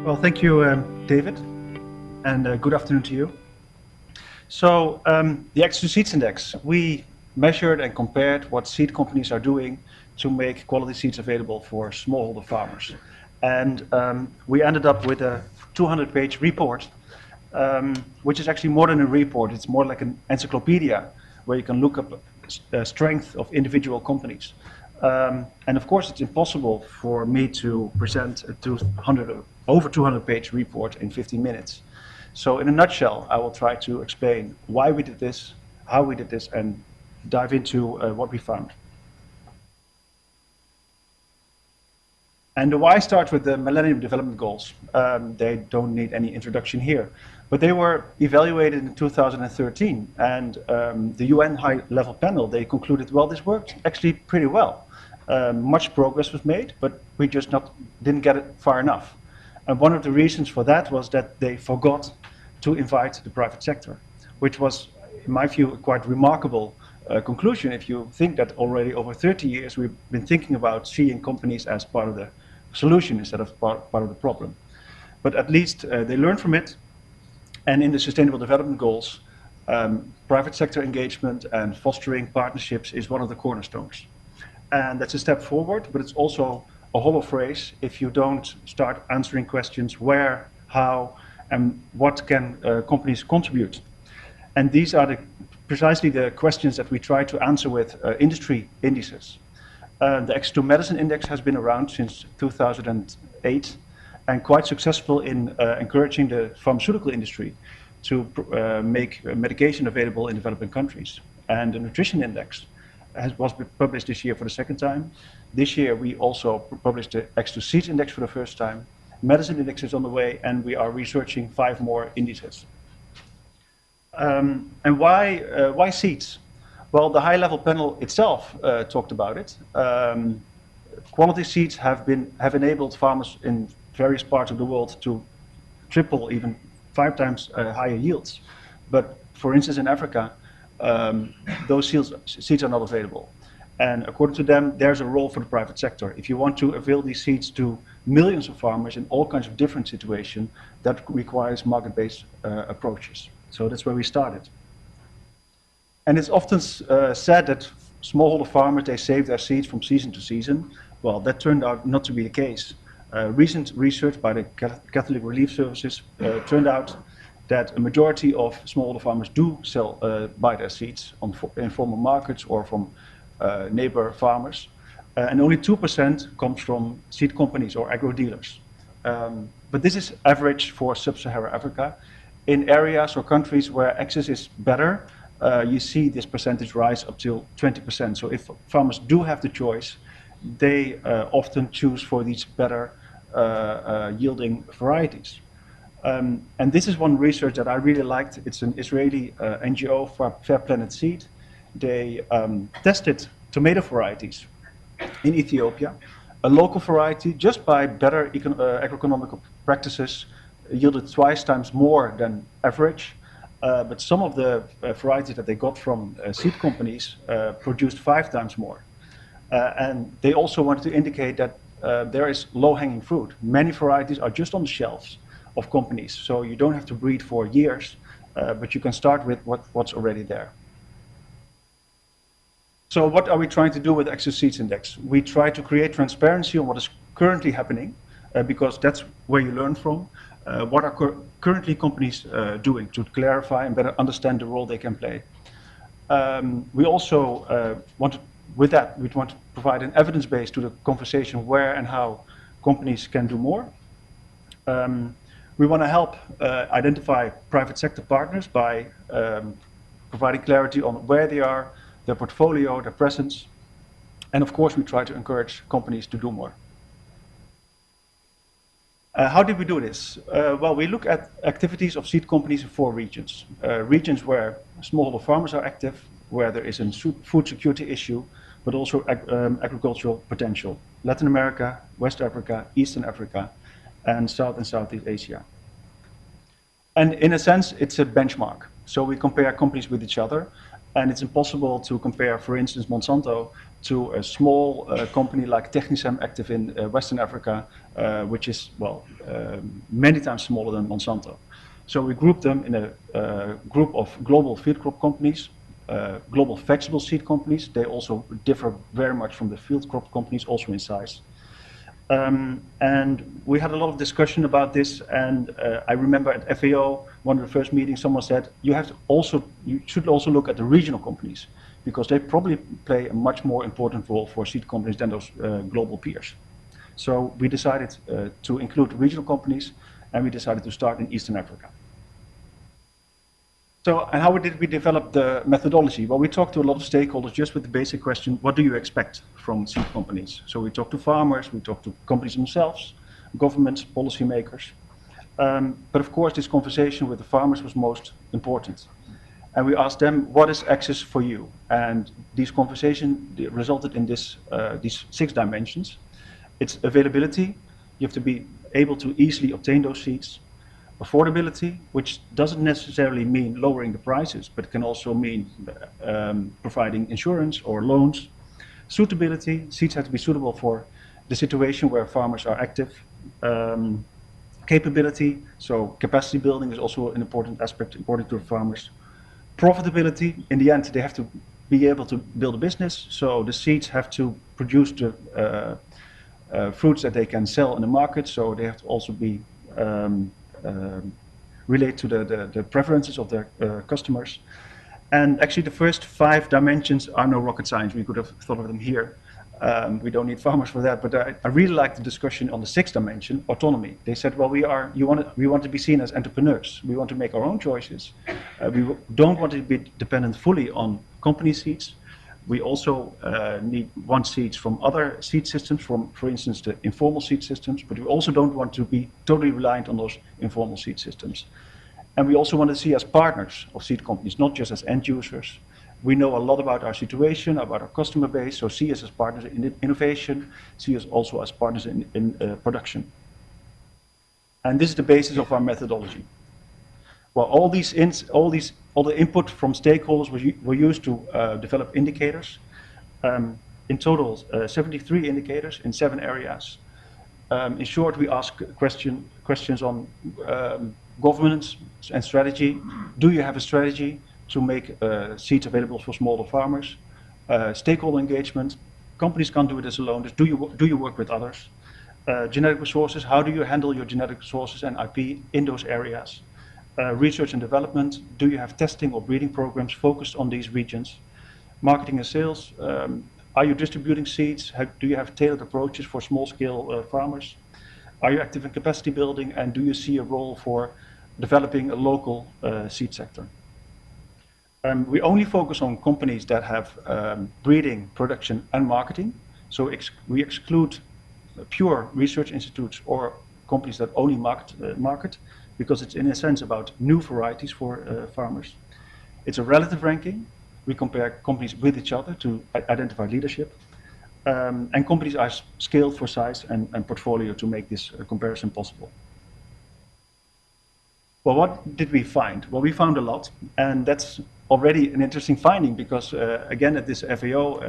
Well, thank you, David, and good afternoon to you. So, the Access to Seeds Index, we measured and compared what seed companies are doing to make quality seeds available for smallholder farmers. And we ended up with a 200-page report, which is actually more than a report. It's more like an encyclopedia where you can look up the strength of individual companies. And of course, it's impossible for me to present a over 200-page report in 15 minutes. So in a nutshell, I will try to explain why we did this, how we did this, and dive into what we found. And the why starts with the Millennium Development Goals. They don't need any introduction here. But they were evaluated in 2013, and the UN high-level panel, they concluded, well, this worked actually pretty well. Much progress was made, but we just didn't get it far enough. And one of the reasons for that was that they forgot to invite the private sector, which was, in my view, a quite remarkable conclusion if you think that already over 30 years we've been thinking about seeing companies as part of the solution instead of part of the problem. But at least they learned from it, and in the Sustainable Development Goals, private sector engagement and fostering partnerships is one of the cornerstones. And that's a step forward, but it's also a hollow phrase if you don't start answering questions where, how, and what can companies contribute. And these are precisely the questions that we try to answer with industry indices. The Access to Medicine Index has been around since 2008 and quite successful in encouraging the pharmaceutical industry to make medication available in developing countries. And the Nutrition Index was published this year for the second time. This year we also published the Access to Seeds Index for the first time. Medicine Index is on the way, and we are researching 5 more indices. And why seeds? Well, the high-level panel itself talked about it. Quality seeds have enabled farmers in various parts of the world to triple, even 5 times higher yields. But for instance, in Africa, those seeds are not available. And according to them, there's a role for the private sector. If you want to avail these seeds to millions of farmers in all kinds of different situations, that requires market-based approaches. So that's where we started. And it's often said that smallholder farmers, they save their seeds from season to season. Well, that turned out not to be the case. Recent research by the Catholic Relief Services turned out that a majority of smallholder farmers do buy their seeds in formal markets or from neighbor farmers. And only 2% comes from seed companies or agro-dealers. But this is average for sub-Saharan Africa. In areas or countries where access is better, you see this percentage rise up to 20%. So if farmers do have the choice, they often choose for these better yielding varieties. And this is one research that I really liked. It's an Israeli NGO, Fair Planet Seed. They tested tomato varieties in Ethiopia. A local variety, just by better agroeconomical practices, yielded 2 times more than average. But some of the varieties that they got from seed companies produced 5 times more. And they also wanted to indicate that there is low-hanging fruit. Many varieties are just on the shelves of companies, so you don't have to breed for years, but you can start with what's already there. So what are we trying to do with the Access to Seeds Index? We try to create transparency on what is currently happening, because that's where you learn from. What are currently companies doing to clarify and better understand the role they can play. We also we want to provide an evidence base to the conversation where and how companies can do more. We want to help identify private sector partners by providing clarity on where they are, their portfolio, their presence. And of course, we try to encourage companies to do more. How did we do this? Well, we look at activities of seed companies in 4 regions. Regions where smallholder farmers are active, where there is a food security issue, but also agricultural potential. Latin America, West Africa, Eastern Africa, and South and Southeast Asia. And in a sense, it's a benchmark. So we compare companies with each other. And it's impossible to compare, for instance, Monsanto to a small company like Technisem active in Western Africa, which is, well, many times smaller than Monsanto. So we grouped them in a group of global field crop companies, global vegetable seed companies. They also differ very much from the field crop companies, also in size. And we had a lot of discussion about this, and I remember at FAO, one of the first meetings, someone said, you should also look at the regional companies, because they probably play a much more important role for seed companies than those global peers. So we decided to include regional companies, and we decided to start in Eastern Africa. So, and how did we develop the methodology? Well, we talked to a lot of stakeholders just with the basic question, what do you expect from seed companies? So we talked to farmers, we talked to companies themselves, governments, policymakers. But of course, this conversation with the farmers was most important. And we asked them, what is access for you? And these conversations resulted in these 6 dimensions. It's availability. You have to be able to easily obtain those seeds. Affordability, which doesn't necessarily mean lowering the prices, but can also mean providing insurance or loans. Suitability, seeds have to be suitable for the situation where farmers are active. Capability, so capacity building is also an important aspect important to farmers. Profitability, in the end they have to be able to build a business, so the seeds have to produce the fruits that they can sell in the market, so they have to also be relate to the preferences of their customers. And actually the first 5 dimensions are no rocket science. We could have thought of them here. We don't need farmers for that, but I really like the discussion on the 6th dimension, autonomy. They said, well, we want to be seen as entrepreneurs. We want to make our own choices. We don't want to be dependent fully on company seeds. We also want seeds from other seed systems, for instance, the informal seed systems, but we also don't want to be totally reliant on those informal seed systems. And we also want to see as partners of seed companies, not just as end users. We know a lot about our situation, about our customer base, so see us as partners in innovation, see us also as partners in production. And this is the basis of our methodology. Well, all the input from stakeholders were used to develop indicators. In total, 73 indicators in 7 areas. In short, we ask questions on governance and strategy. Do you have a strategy to make seeds available for smaller farmers? Stakeholder engagement. Companies can't do this alone. Do you work with others? Genetic resources. How do you handle your genetic resources and IP in those areas? Research and development, do you have testing or breeding programs focused on these regions? Marketing and sales, are you distributing seeds? Do you have tailored approaches for small-scale farmers? Are you active in capacity building, and do you see a role for developing a local seed sector? We only focus on companies that have breeding, production and marketing. So we exclude pure research institutes or companies that only market, because it's in a sense about new varieties for farmers. It's a relative ranking. We compare companies with each other to identify leadership. And companies are scaled for size and portfolio to make this comparison possible. Well, what did we find? Well, we found a lot, and that's already an interesting finding because, again, at this FAO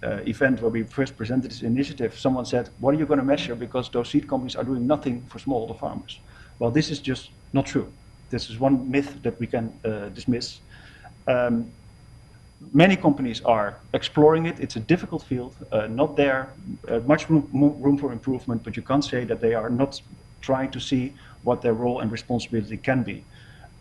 event where we first presented this initiative, someone said, what are you going to measure because those seed companies are doing nothing for smallholder farmers? Well, this is just not true. This is one myth that we can dismiss. Many companies are exploring it. It's a difficult field, not there, much room for improvement, but you can't say that they are not trying to see what their role and responsibility can be.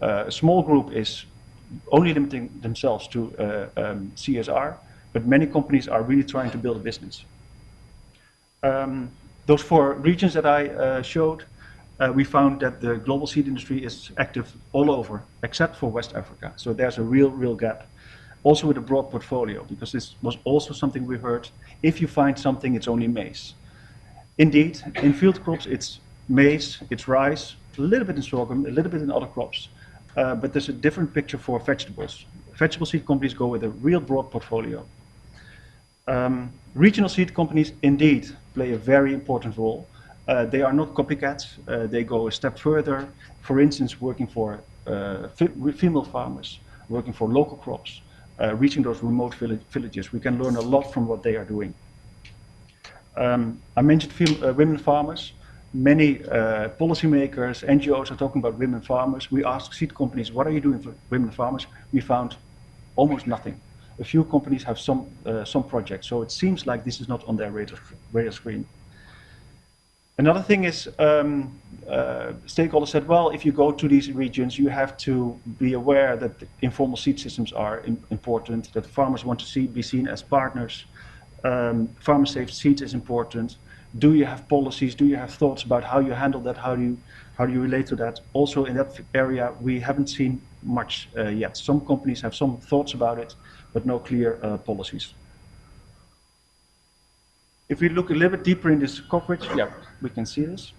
A small group is only limiting themselves to CSR, but many companies are really trying to build a business. Those 4 regions that I showed, we found that the global seed industry is active all over, except for West Africa. So there's a real gap. Also with a broad portfolio, because this was also something we heard. If you find something, it's only maize. Indeed, in field crops, it's maize, it's rice, a little bit in sorghum, a little bit in other crops. But there's a different picture for vegetables. Vegetable seed companies go with a real broad portfolio. Regional seed companies indeed play a very important role. They are not copycats. They go a step further. For instance, working for female farmers, working for local crops, reaching those remote villages. We can learn a lot from what they are doing. I mentioned women farmers. Many policymakers, NGOs are talking about women farmers. We asked seed companies, what are you doing for women farmers? We found almost nothing. A few companies have some projects, so it seems like this is not on their radar screen. Another thing is, stakeholders said, well, if you go to these regions, you have to be aware that informal seed systems are important, that farmers want to be seen as partners. Farmer safe seeds is important. Do you have policies? Do you have thoughts about how you handle that? How do you relate to that? Also in that area, we haven't seen much yet. Some companies have some thoughts about it, but no clear policies. If we look a little bit deeper in this coverage, yeah, we can see this.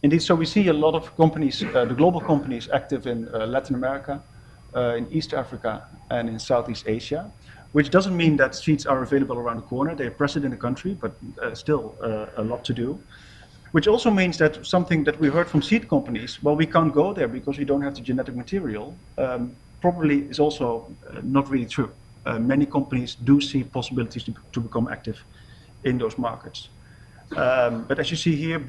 Indeed, so we see a lot of companies, the global companies active in Latin America, in East Africa, and in Southeast Asia, which doesn't mean that seeds are available around the corner. They're present in the country, but still a lot to do. Which also means that something that we heard from seed companies, well, we can't go there because we don't have the genetic material, probably is also not really true. Many companies do see possibilities to become active in those markets. But as you see here,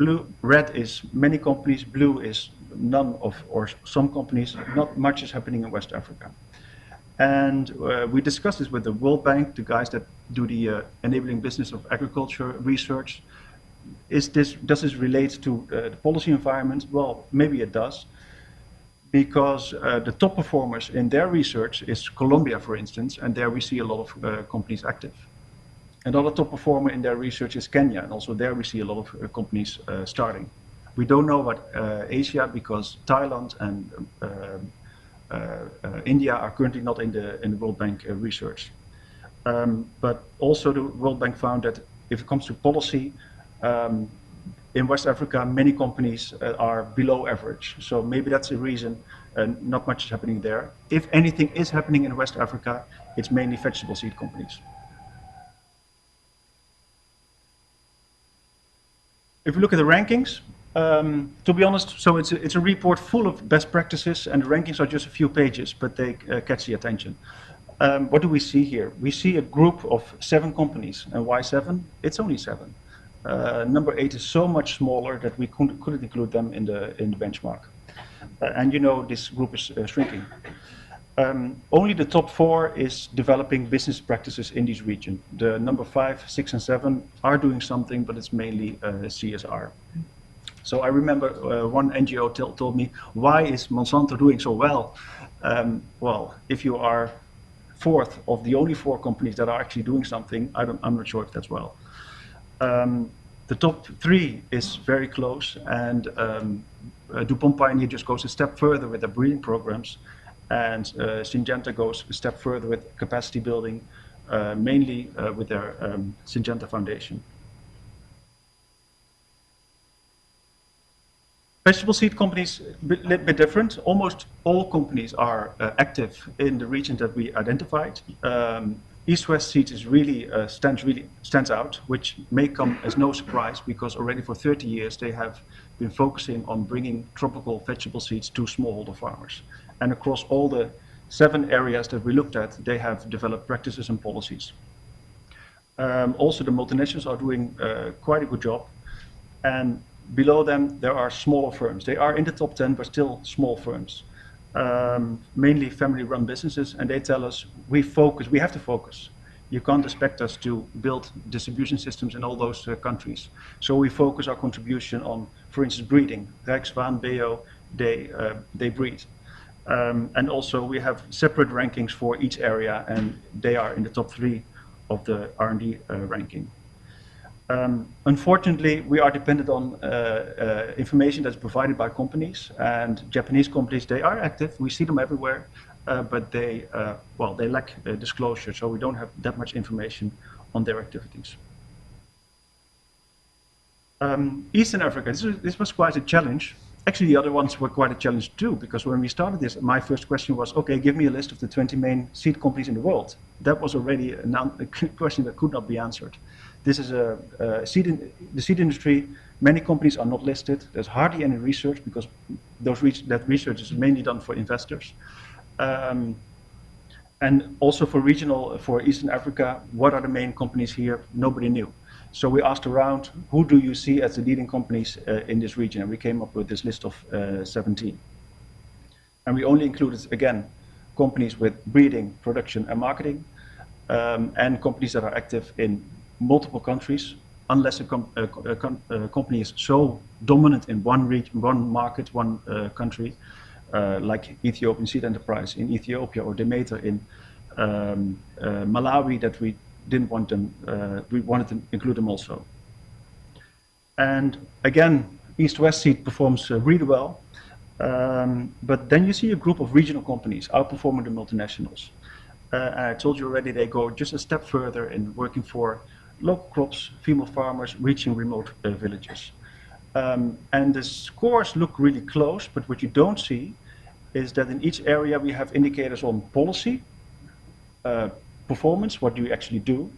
red is many companies, blue is none of, or some companies. Not much is happening in West Africa. And we discussed this with the World Bank, the guys that do the enabling business of agriculture research. Does this relate to the policy environment? Well, maybe it does, because the top performers in their research is Colombia, for instance, and there we see a lot of companies active. Another top performer in their research is Kenya, and also there we see a lot of companies starting. We don't know about Asia because Thailand and India are currently not in the World Bank research. But also the World Bank found that if it comes to policy, in West Africa, many companies are below average. So maybe that's a reason not much is happening there. If anything is happening in West Africa, it's mainly vegetable seed companies. If we look at the rankings, to be honest, so it's a report full of best practices, and the rankings are just a few pages, but they catch the attention. What do we see here? We see a group of 7 companies, and why 7? It's only 7. Number 8 is so much smaller that we couldn't include them in the benchmark. And you know this group is shrinking. Only the top 4 is developing business practices in this region. The number 5, 6, and 7 are doing something, but it's mainly CSR. So I remember one NGO told me, why is Monsanto doing so well? Well, if you are 4th of the only 4 companies that are actually doing something, I'm not sure if that's well. The top 3 is very close, and DuPont Pioneer just goes a step further with their breeding programs, and Syngenta goes a step further with capacity building, mainly with their Syngenta Foundation. Vegetable seed companies, a little bit different. Almost all companies are active in the region that we identified. East-West Seeds is really stands out, which may come as no surprise because already for 30 years they have been focusing on bringing tropical vegetable seeds to smallholder farmers. And across all the 7 areas that we looked at, they have developed practices and policies. Also, the multinationals are doing quite a good job. And below them, there are smaller firms. They are in the top 10, but still small firms. Mainly family-run businesses, and they tell us we have to focus. You can't expect us to build distribution systems in all those countries. So we focus our contribution on, for instance, breeding. Rijkswaan, BEO, they breed. And also we have separate rankings for each area, and they are in the top 3 of the R&D ranking. Unfortunately, we are dependent on information that's provided by companies, and Japanese companies, they are active. We see them everywhere, but they lack disclosure, so we don't have that much information on their activities. Eastern Africa, this was quite a challenge. Actually, the other ones were quite a challenge too, because when we started this, my first question was, okay, give me a list of the 20 main seed companies in the world. That was already a question that could not be answered. This is the seed industry. Many companies are not listed. There's hardly any research because that research is mainly done for investors. And also for regional, for Eastern Africa, what are the main companies here? Nobody knew. So we asked around, who do you see as the leading companies in this region? And we came up with this list of 17. And we only included, again, companies with breeding, production, and marketing, and companies that are active in multiple countries, unless a company is so dominant in one region, one market, one country, like Ethiopian Seed Enterprise in Ethiopia or Demeter in Malawi, that we didn't want them, we wanted to include them also. And again, East-West Seed performs really well, but then you see a group of regional companies outperforming the multinationals. And I told you already, they go just a step further in working for local crops, female farmers, reaching remote villages. And the scores look really close, but what you don't see is that in each area we have indicators on policy, performance, what do you actually do,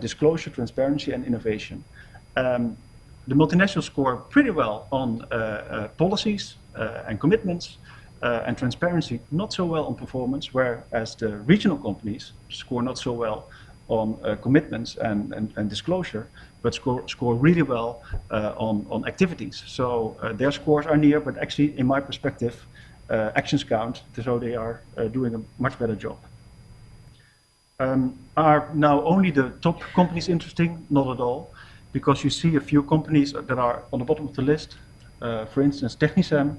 disclosure, transparency, and innovation. The multinationals score pretty well on policies and commitments, and transparency, not so well on performance, whereas the regional companies score not so well on commitments and disclosure, but score really well on activities. So their scores are near, but actually, in my perspective, actions count, so they are doing a much better job. Are now only the top companies interesting? Not at all, because you see a few companies that are on the bottom of the list. For instance, Technisem,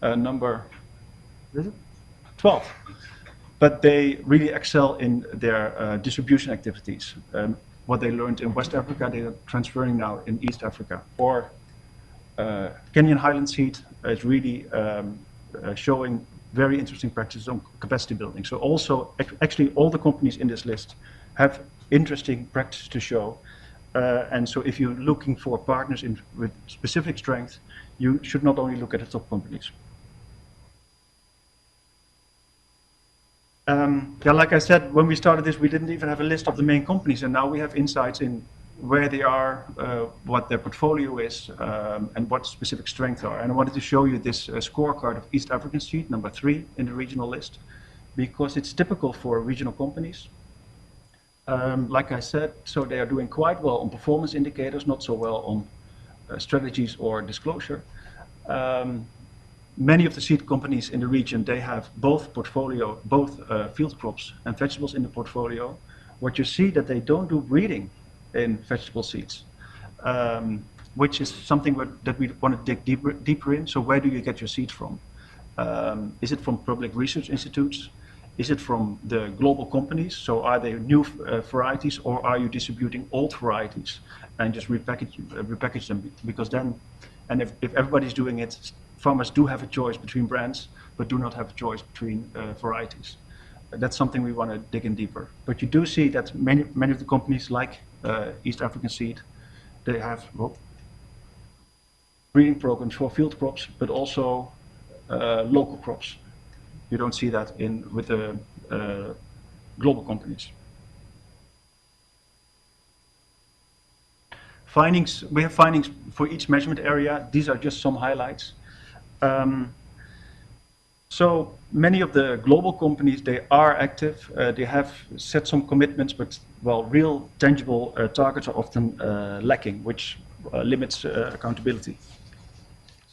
number, is it? 12. But they really excel in their distribution activities. What they learned in West Africa, they are transferring now in East Africa. Or Kenyan Highland Seed is really showing very interesting practices on capacity building. So also, actually all the companies in this list have interesting practices to show. And so if you're looking for partners with specific strength, you should not only look at the top companies. Yeah, like I said, when we started this, we didn't even have a list of the main companies, and now we have insights in where they are, what their portfolio is, and what specific strengths are. And I wanted to show you this scorecard of East African Seed, number 3 in the regional list, because it's typical for regional companies. Like I said, so they are doing quite well on performance indicators, not so well on strategies or disclosure. Many of the seed companies in the region, they have both portfolio, both field crops and vegetables in the portfolio. What you see that they don't do breeding in vegetable seeds, which is something that we want to dig deeper in. So where do you get your seeds from? Is it from public research institutes? Is it from the global companies? So are they new varieties, or are you distributing old varieties and just repackage them? Because then, and if everybody's doing it, farmers do have a choice between brands, but do not have a choice between varieties. That's something we want to dig in deeper. But you do see that many of the companies, like East African Seed, they have breeding programs for field crops, but also local crops. You don't see that with the global companies. Findings, we have findings for each measurement area. These are just some highlights. So many of the global companies, they are active. They have set some commitments, but well, real tangible targets are often lacking, which limits accountability.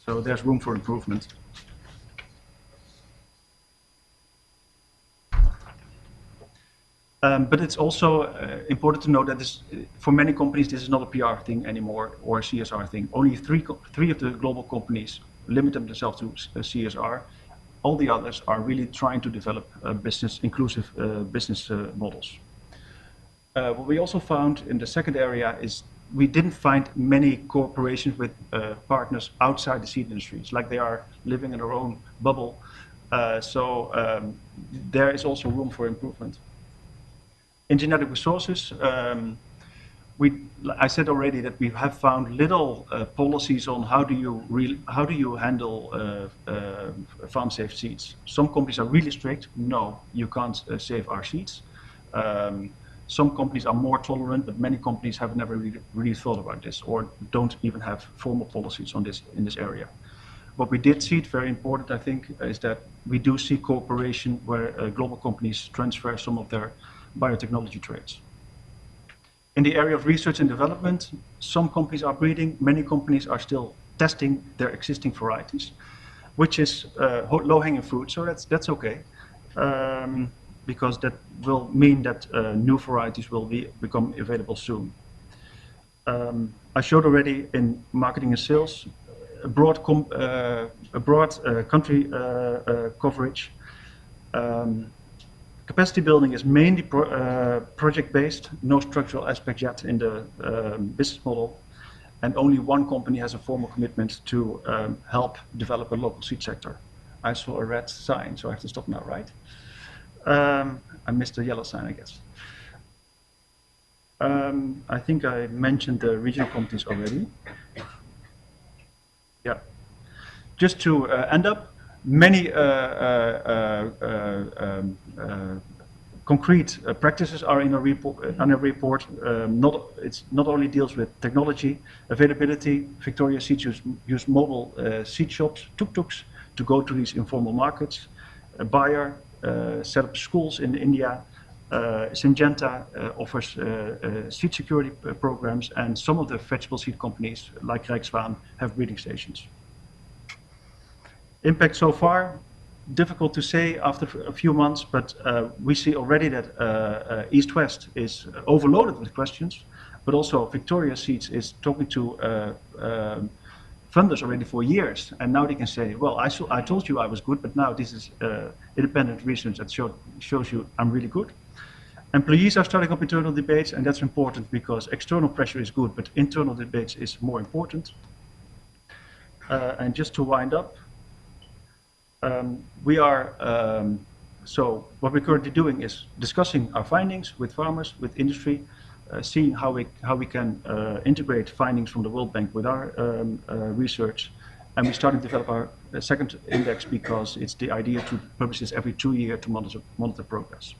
So there's room for improvement. But it's also important to know that for many companies, this is not a PR thing anymore or a CSR thing. Only three of the global companies limit themselves to CSR. All the others are really trying to develop inclusive business models. What we also found in the second area is we didn't find many cooperations with partners outside the seed industries, like they are living in their own bubble. So there is also room for improvement. In genetic resources, I said already that we have found little policies on how do you handle farm-safe seeds. Some companies are really strict. No, you can't save our seeds. Some companies are more tolerant, but many companies have never really thought about this, or don't even have formal policies on this in this area. What we did see, very important I think, is that we do see cooperation where global companies transfer some of their biotechnology traits. In the area of research and development, some companies are breeding, many companies are still testing their existing varieties, which is low-hanging fruit, so that's okay, because that will mean that new varieties will become available soon. I showed already in marketing and sales a broad country coverage. Capacity building is mainly project-based, no structural aspect yet in the business model, and only one company has a formal commitment to help develop a local seed sector. I saw a red sign, so I have to stop now, right? I missed the yellow sign, I guess. I think I mentioned the regional companies already. Yeah. Just to end up, many concrete practices are in a report. It's not only deals with technology, availability. Victoria Seeds use mobile seed shops, tuk-tuks, to go to these informal markets. Bayer set up schools in India. Syngenta offers seed security programs, and some of the vegetable seed companies, like Rijkswaan, have breeding stations. Impact so far, difficult to say after a few months, but we see already that East-West is overloaded with questions, but also Victoria Seeds is talking to funders already for years, and now they can say, well, I told you I was good, but now this is independent research that shows you I'm really good. Employees are starting up internal debates, and that's important because external pressure is good, but internal debates is more important. And just to wind up, so what we're currently doing is discussing our findings with farmers, with industry, seeing how we can integrate findings from the World Bank with our research, and we're starting to develop our second index because it's the idea to publish this every 2 years to monitor progress.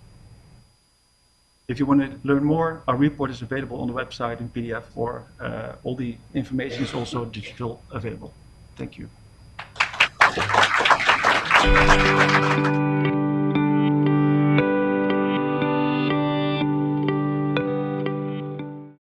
If you want to learn more, our report is available on the website in PDF, or all the information is also digital available. Thank you.